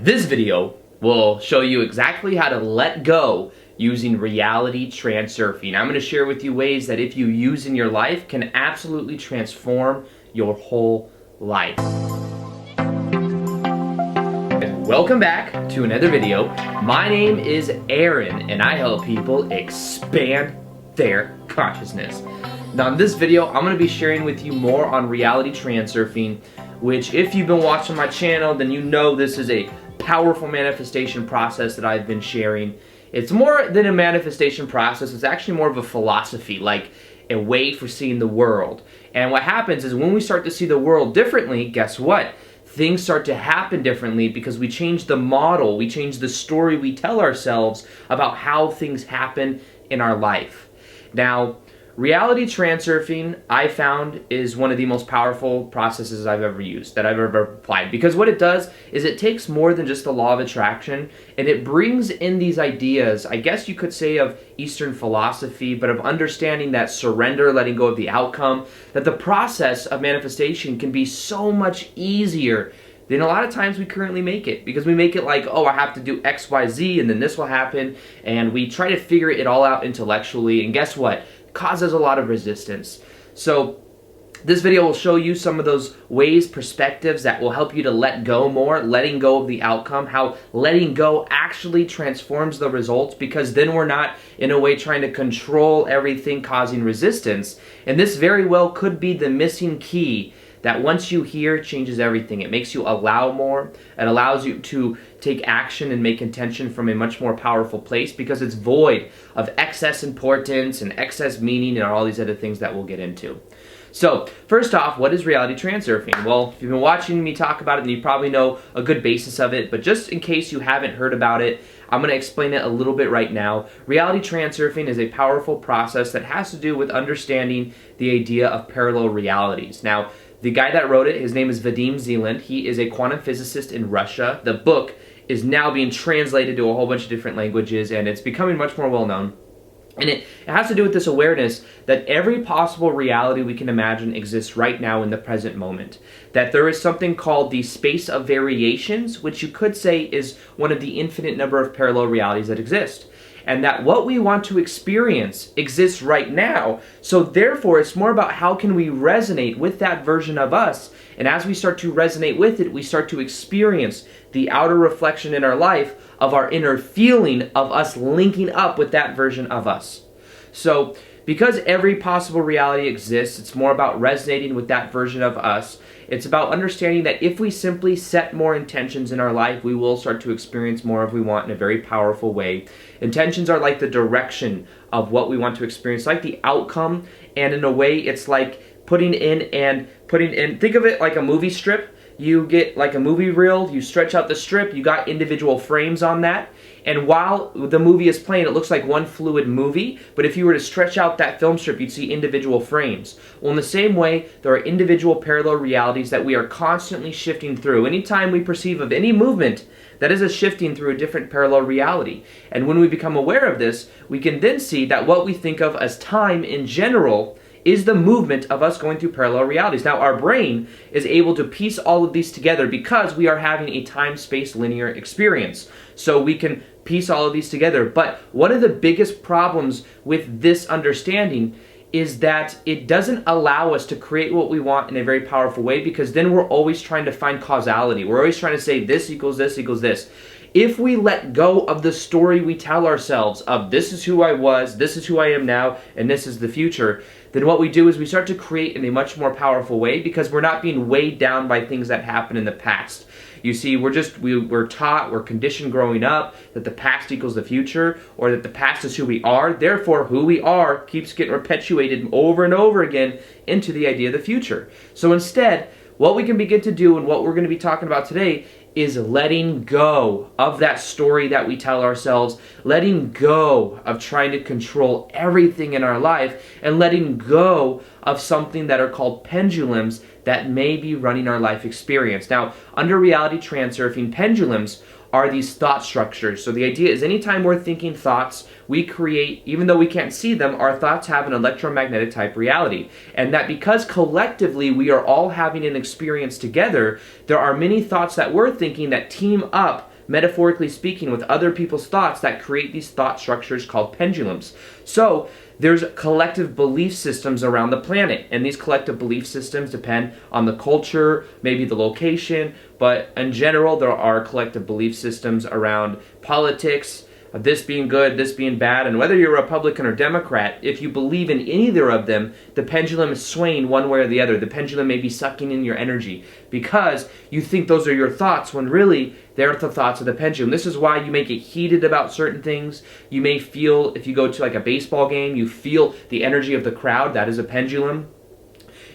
And this video will show you exactly how to let go using reality transurfing. I'm going to share with you ways that if you use in your life can absolutely transform your whole life. Welcome back to another video. My name is Aaron and I help people expand their consciousness. Now in this video I'm going to be sharing with you more on reality transurfing, which if you've been watching my channel then you know this is a powerful manifestation process that I've been sharing. It's more than a manifestation process, it's actually more of a philosophy, like a way for seeing the world. And what happens is when we start to see the world differently, guess what? Things start to happen differently because we change the model, we change the story we tell ourselves about how things happen in our life. Now, reality transurfing, I found, is one of the most powerful processes I've ever used, that I've ever applied. Because what it does is it takes more than just the law of attraction, and it brings in these ideas, I guess you could say of Eastern philosophy, but of understanding that surrender, letting go of the outcome, that the process of manifestation can be so much easier than a lot of times we currently make it. Because we make it like, oh, I have to do X, Y, Z, and then this will happen, and we try to figure it all out intellectually, and guess what? Causes a lot of resistance. So this video will show you some of those ways, perspectives that will help you to let go more, letting go of the outcome, how letting go actually transforms the results, because then we're not in a way trying to control everything, causing resistance. And this very well could be the missing key that once you hear changes everything. It makes you allow more. It allows you to take action and make intention from a much more powerful place because it's void of excess importance and excess meaning and all these other things that we'll get into. So, first off, what is reality transurfing? Well, if you've been watching me talk about it, then you probably know a good basis of it, but just in case you haven't heard about it, I'm going to explain it a little bit right now. Reality transurfing is a powerful process that has to do with understanding the idea of parallel realities. Now, the guy that wrote it, his name is Vadim Zeland. He is a quantum physicist in Russia. The book is now being translated to a whole bunch of different languages, and it's becoming much more well known. And it has to do with this awareness that every possible reality we can imagine exists right now in the present moment. That there is something called the space of variations, which you could say is one of the infinite number of parallel realities that exist. And that what we want to experience exists right now. So therefore, it's more about how can we resonate with that version of us. And as we start to resonate with it, we start to experience the outer reflection in our life of our inner feeling of us linking up with that version of us. So because every possible reality exists, it's more about resonating with that version of us. It's about understanding that if we simply set more intentions in our life, we will start to experience more if we want in a very powerful way. Intentions are like the direction of what we want to experience, like the outcome, and in a way it's like putting in, think of it like a movie strip. You get like a movie reel, you stretch out the strip, you got individual frames on that, and while the movie is playing, it looks like one fluid movie, but if you were to stretch out that film strip, you'd see individual frames. Well, in the same way, there are individual parallel realities that we are constantly shifting through. Anytime we perceive of any movement, that is a shifting through a different parallel reality. And when we become aware of this, we can then see that what we think of as time in general is the movement of us going through parallel realities. Now, our brain is able to piece all of these together because we are having a time-space linear experience. So we can piece all of these together. But one of the biggest problems with this understanding is that it doesn't allow us to create what we want in a very powerful way, because then we're always trying to find causality. We're always trying to say this equals this equals this. If we let go of the story we tell ourselves of this is who I was, this is who I am now, and this is the future, then what we do is we start to create in a much more powerful way because we're not being weighed down by things that happened in the past. You see, we're taught, we're conditioned growing up that the past equals the future, or that the past is who we are. Therefore, who we are keeps getting perpetuated over and over again into the idea of the future. So instead, what we can begin to do and what we're going to be talking about today is letting go of that story that we tell ourselves, letting go of trying to control everything in our life, and letting go of something that are called pendulums that may be running our life experience. Now, under reality transurfing, pendulums are these thought structures. So the idea is anytime we're thinking thoughts, we create, even though we can't see them, our thoughts have an electromagnetic type reality. And that because collectively we are all having an experience together, there are many thoughts that we're thinking that team up metaphorically speaking, with other people's thoughts that create these thought structures called pendulums. So there's collective belief systems around the planet, and these collective belief systems depend on the culture, maybe the location, but in general there are collective belief systems around politics, this being good, this being bad, and whether you're Republican or Democrat, if you believe in either of them, the pendulum is swaying one way or the other. The pendulum may be sucking in your energy because you think those are your thoughts when really they're the thoughts of the pendulum. This is why you may get heated about certain things. You may feel, if you go to like a baseball game, you feel the energy of the crowd. That is a pendulum.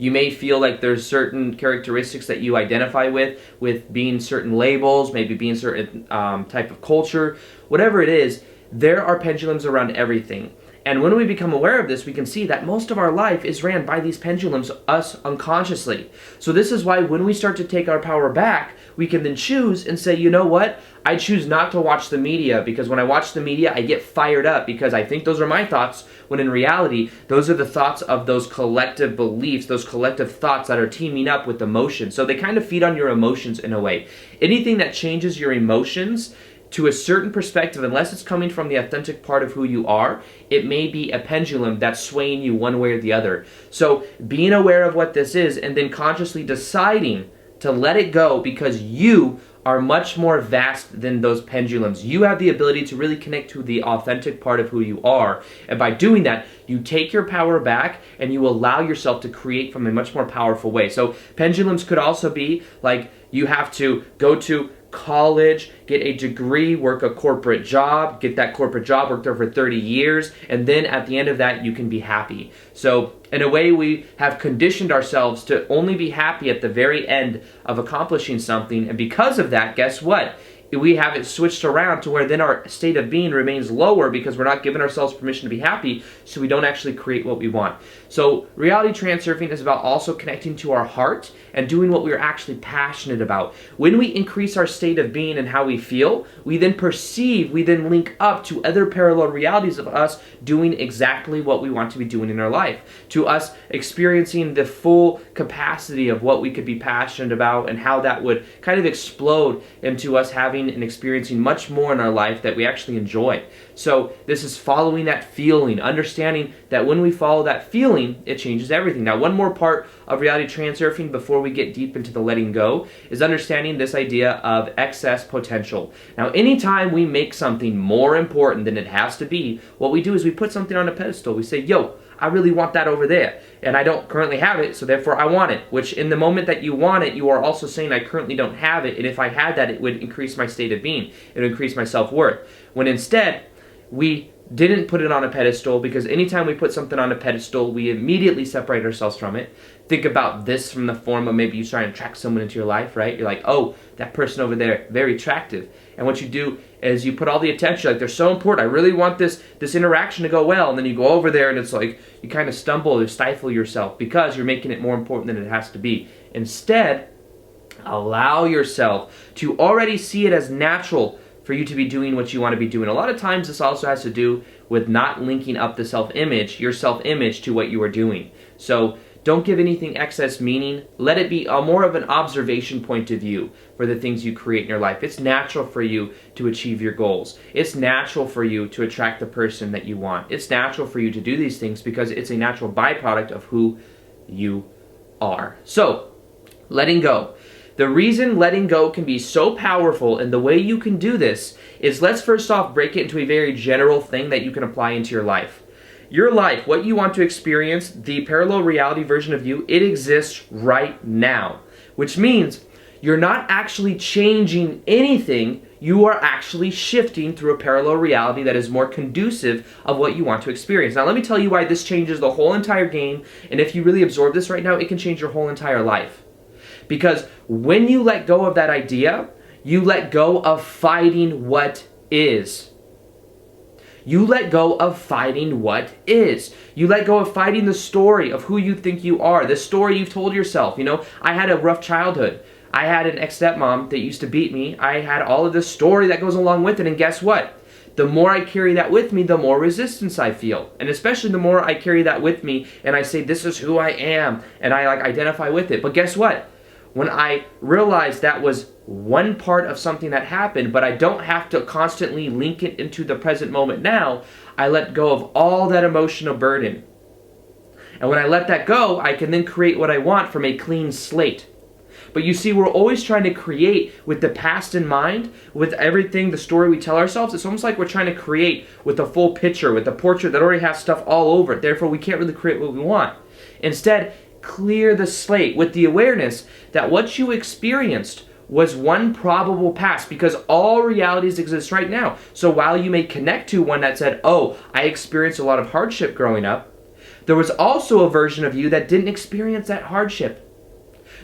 You may feel like there's certain characteristics that you identify with being certain labels, maybe being certain type of culture. Whatever it is, there are pendulums around everything. And when we become aware of this, we can see that most of our life is ran by these pendulums, us unconsciously. So this is why when we start to take our power back, we can then choose and say, you know what? I choose not to watch the media, because when I watch the media, I get fired up because I think those are my thoughts, when in reality, those are the thoughts of those collective beliefs, those collective thoughts that are teaming up with emotions. So they kind of feed on your emotions in a way. Anything that changes your emotions to a certain perspective, unless it's coming from the authentic part of who you are, it may be a pendulum that's swaying you one way or the other. So being aware of what this is and then consciously deciding to let it go, because you are much more vast than those pendulums. You have the ability to really connect to the authentic part of who you are. And by doing that, you take your power back and you allow yourself to create from a much more powerful way. So pendulums could also be like you have to go to college, get a degree, work a corporate job, get that corporate job, work there for 30 years, and then at the end of that, you can be happy. So in a way, we have conditioned ourselves to only be happy at the very end of accomplishing something, and because of that, guess what? We have it switched around to where then our state of being remains lower because we're not giving ourselves permission to be happy, so we don't actually create what we want. So reality transurfing is about also connecting to our heart and doing what we're actually passionate about. When we increase our state of being and how we feel, we then perceive, we then link up to other parallel realities of us doing exactly what we want to be doing in our life, to us experiencing the full capacity of what we could be passionate about and how that would kind of explode into us having and experiencing much more in our life that we actually enjoy. So this is following that feeling, understanding that when we follow that feeling, it changes everything. Now, one more part of reality transurfing before we get deep into the letting go is understanding this idea of excess potential. Now, anytime we make something more important than it has to be, what we do is we put something on a pedestal. We say, yo, I really want that over there, and I don't currently have it, so therefore I want it, which in the moment that you want it, you are also saying I currently don't have it, and if I had that, it would increase my state of being, it would increase my self-worth. When instead, we didn't put it on a pedestal, because anytime we put something on a pedestal, we immediately separate ourselves from it. Think about this from the form of maybe you try and attract someone into your life, right? You're like, oh, that person over there, very attractive. And what you do is you put all the attention, like they're so important, I really want this interaction to go well, and then you go over there and it's like, you kind of stumble or stifle yourself because you're making it more important than it has to be. Instead, allow yourself to already see it as natural for you to be doing what you want to be doing. A lot of times this also has to do with not linking up the self-image, your self-image, to what you are doing. So don't give anything excess meaning. Let it be a more of an observation point of view for the things you create in your life. It's natural for you to achieve your goals. It's natural for you to attract the person that you want. It's natural for you to do these things because it's a natural byproduct of who you are. So, letting go. The reason letting go can be so powerful, and the way you can do this is, let's first off break it into a very general thing that you can apply into your life. Your life, what you want to experience, the parallel reality version of you, it exists right now. Which means you're not actually changing anything, you are actually shifting through a parallel reality that is more conducive of what you want to experience. Now let me tell you why this changes the whole entire game, and if you really absorb this right now, it can change your whole entire life. Because when you let go of that idea, you let go of fighting what is. You let go of fighting what is. You let go of fighting the story of who you think you are, the story you've told yourself. You know, I had a rough childhood. I had an ex-stepmom that used to beat me. I had all of this story that goes along with it, and guess what? The more I carry that with me, the more resistance I feel. And especially the more I carry that with me and I say, this is who I am, and I identify with it. But guess what? When I realized that was one part of something that happened, but I don't have to constantly link it into the present moment now. I let go of all that emotional burden. And when I let that go, I can then create what I want from a clean slate. But you see, we're always trying to create with the past in mind, with everything, the story we tell ourselves. It's almost like we're trying to create with a full picture, with a portrait that already has stuff all over it. Therefore, we can't really create what we want. Instead, clear the slate with the awareness that what you experienced was one probable past, because all realities exist right now. So while you may connect to one that said, oh, I experienced a lot of hardship growing up, there was also a version of you that didn't experience that hardship.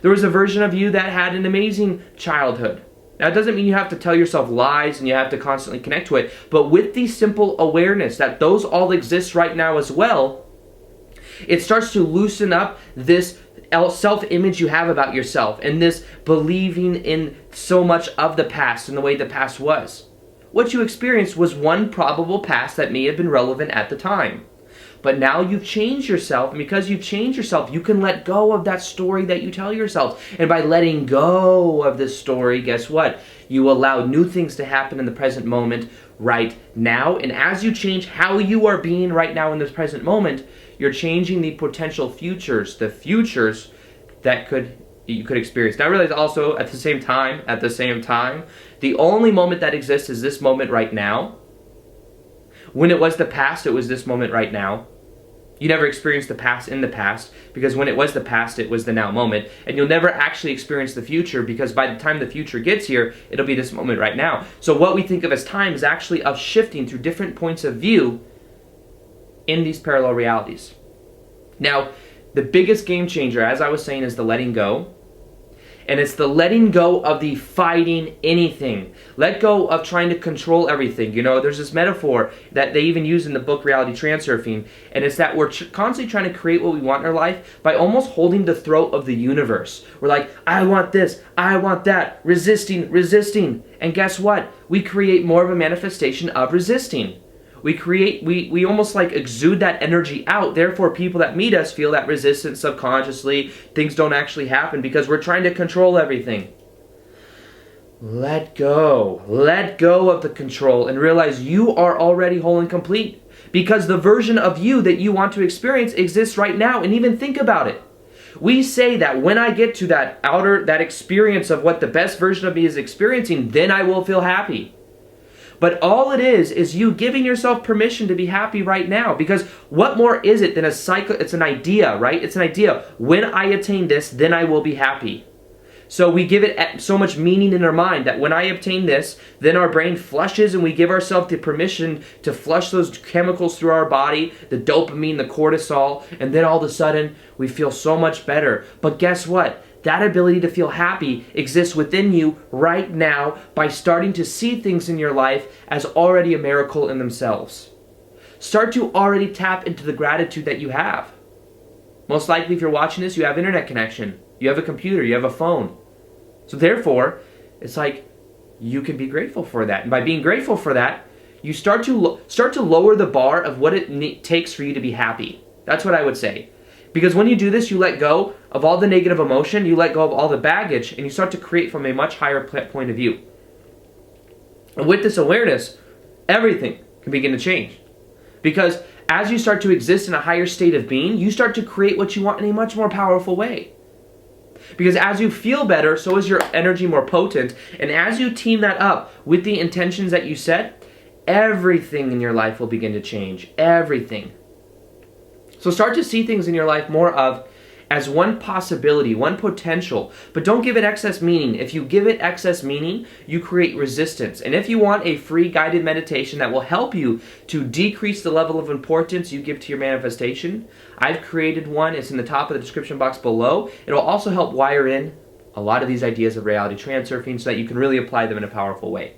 There was a version of you that had an amazing childhood. Now, it doesn't mean you have to tell yourself lies and you have to constantly connect to it, but with the simple awareness that those all exist right now as well, it starts to loosen up this self-image you have about yourself and this believing in so much of the past and the way the past was. What you experienced was one probable past that may have been relevant at the time. But now you've changed yourself, and because you've changed yourself, you can let go of that story that you tell yourself. And by letting go of this story, guess what? You allow new things to happen in the present moment right now. And as you change how you are being right now in this present moment, you're changing the potential futures, the futures that you could experience. Now, I realize also at the same time, the only moment that exists is this moment right now. When it was the past, it was this moment right now. You never experienced the past in the past, because when it was the past, it was the now moment. And you'll never actually experience the future, because by the time the future gets here, it'll be this moment right now. So what we think of as time is actually of shifting through different points of view in these parallel realities. Now, the biggest game changer, as I was saying, is the letting go. And it's the letting go of the fighting anything. Let go of trying to control everything. You know, there's this metaphor that they even use in the book Reality Transurfing, and it's that we're constantly trying to create what we want in our life by almost holding the throat of the universe. We're like, I want this, I want that, resisting. And guess what? We create more of a manifestation of resisting. We almost like exude that energy out. Therefore, people that meet us feel that resistance subconsciously. Things don't actually happen because we're trying to control everything. Let go. Let go of the control and realize you are already whole and complete. Because the version of you that you want to experience exists right now. And even think about it. We say that when I get to that experience of what the best version of me is experiencing, then I will feel happy. But all it is you giving yourself permission to be happy right now. Because what more is it than a cycle? It's an idea, right? It's an idea. When I attain this, then I will be happy. So we give it so much meaning in our mind that when I obtain this, then our brain flushes and we give ourselves the permission to flush those chemicals through our body, the dopamine, the cortisol, and then all of a sudden we feel so much better. But guess what? That ability to feel happy exists within you right now by starting to see things in your life as already a miracle in themselves. Start to already tap into the gratitude that you have. Most likely if you're watching this, you have internet connection. You have a computer, you have a phone. So therefore, it's like you can be grateful for that. And by being grateful for that, you start to lower the bar of what it takes for you to be happy. That's what I would say. Because when you do this, you let go of all the negative emotion, you let go of all the baggage, and you start to create from a much higher point of view. And with this awareness, everything can begin to change. Because as you start to exist in a higher state of being, you start to create what you want in a much more powerful way. Because as you feel better, so is your energy more potent. And as you team that up with the intentions that you set, everything in your life will begin to change. Everything. So start to see things in your life more of as one possibility, one potential, but don't give it excess meaning. If you give it excess meaning, you create resistance. And if you want a free guided meditation that will help you to decrease the level of importance you give to your manifestation, I've created one. It's in the top of the description box below. It'll also help wire in a lot of these ideas of reality transurfing so that you can really apply them in a powerful way.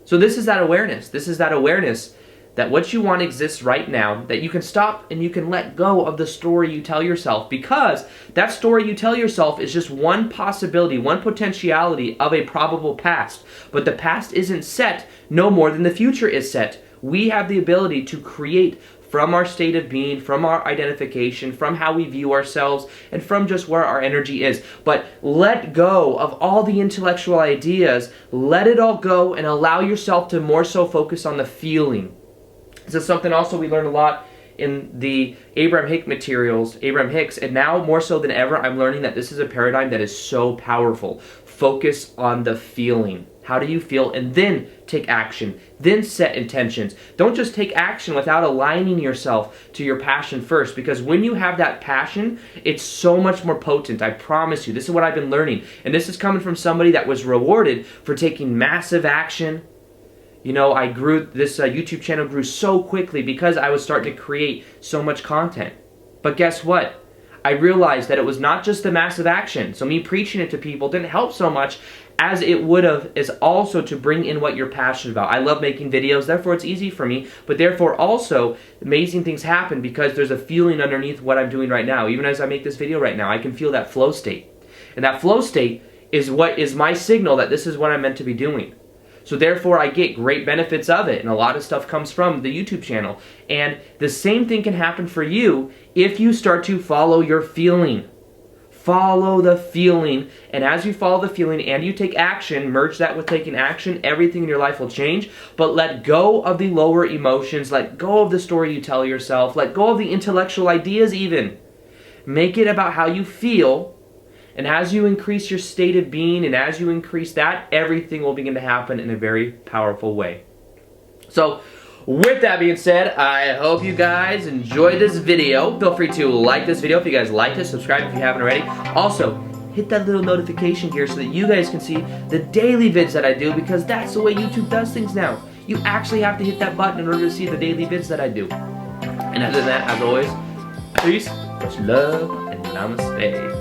So this is that awareness. This is that awareness that what you want exists right now, that you can stop and you can let go of the story you tell yourself, because that story you tell yourself is just one possibility, one potentiality of a probable past. But the past isn't set no more than the future is set. We have the ability to create from our state of being, from our identification, from how we view ourselves, and from just where our energy is. But let go of all the intellectual ideas, let it all go, and allow yourself to more so focus on the feeling. This is something also we learned a lot in the Abraham Hicks, and now more so than ever, I'm learning that this is a paradigm that is so powerful. Focus on the feeling. How do you feel? And then take action. Then set intentions. Don't just take action without aligning yourself to your passion first, because when you have that passion, it's so much more potent. I promise you. This is what I've been learning. And this is coming from somebody that was rewarded for taking massive action. You know, this YouTube channel grew so quickly because I was starting to create so much content. But guess what? I realized that it was not just the massive action. So me preaching it to people didn't help so much as it would have, is also to bring in what you're passionate about. I love making videos, therefore it's easy for me, but therefore also amazing things happen because there's a feeling underneath what I'm doing right now. Even as I make this video right now, I can feel that flow state. And that flow state is what is my signal that this is what I'm meant to be doing. So therefore I get great benefits of it, and a lot of stuff comes from the YouTube channel. And the same thing can happen for you if you start to follow your feeling. Follow the feeling, and as you follow the feeling and you take action, merge that with taking action, everything in your life will change. But let go of the lower emotions, let go of the story you tell yourself, let go of the intellectual ideas even. Make it about how you feel. And as you increase your state of being, and as you increase that, everything will begin to happen in a very powerful way. So, with that being said, I hope you guys enjoyed this video. Feel free to like this video if you guys liked it, subscribe if you haven't already. Also, hit that little notification here so that you guys can see the daily vids that I do, because that's the way YouTube does things now. You actually have to hit that button in order to see the daily vids that I do. And other than that, as always, peace, much love, and namaste.